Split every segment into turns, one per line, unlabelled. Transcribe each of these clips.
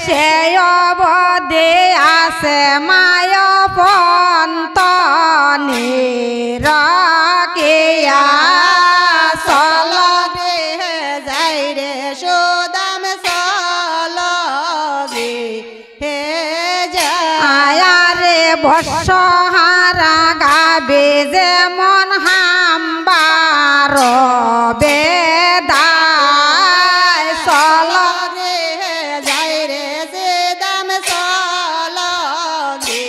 সে অবধি আছে মায় পন্ত নিরকিয়া চল
যাই রে সুদাম চল হে
আয়ারে বর্ষহারা গাবে যেমন হাম্বার বেদায় চল
যাই রে সুদাম চল হে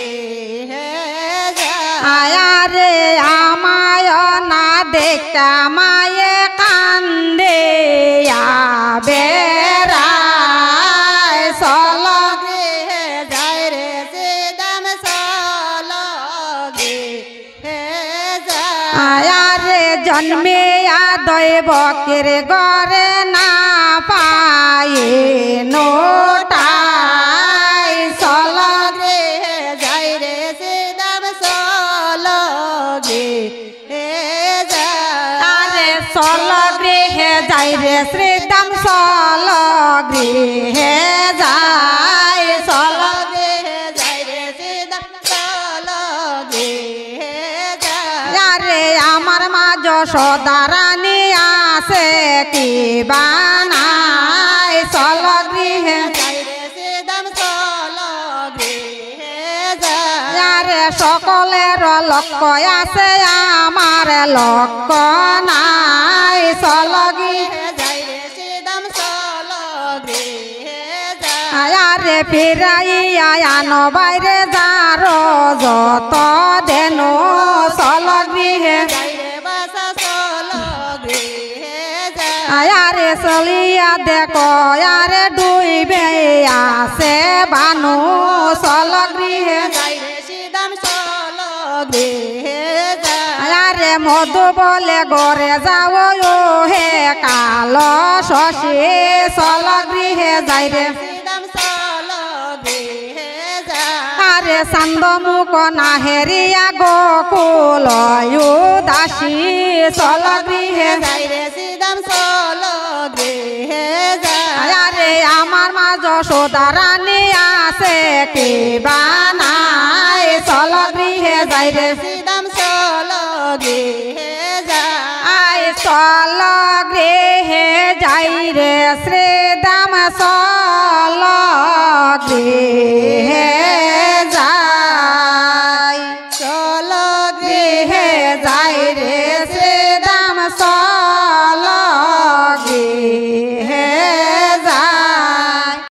আয়ারে আমায় না দেখা মায়ে কান্দে বেড়ায় চল
যাই রে সুদাম চল হে
আয়ারে জন্মিয়া দৈবকের গরে না পায়ে নোটাই চল
যাই রে সুদাম চল হে
আরে চল গৃহে যাই রে শ্রীদাম চল গৃহে যাই চল
যাই রে সুদাম চল
আরে আমার মা যশোদারানী আছে কি বানাই চল গৃহে
যাই রে সুদাম চল
আরে সকলের লক্ষ্য আছে আমার লক্ষ্য নাই চল গৃহে
যাই রে সুদাম চল
আরে ফিরাইয়া আনো বাইরে যার যত দেনু চল গৃহে
যাই রে বাসা চল
আরে চলিয়া দেখো আরে ডুইবে আছে বানু চল গৃহে
যাই রে সুদাম চল
আরে মধু বলে গড়ে যাও হে কাল শশী চল গৃহে যাই রে
সুদাম চল
আরে চান্দ মুখ নাহেরিয়া গোকুল দাসী চল গৃহে
যাই রে সুদাম চল
আরে আমার মা যশোদারানী আছে কি বানাই চল গৃহে যাই রে
সুদাম চল
আই চল গৃহে যাই রে শ্রীদাম চল গৃহে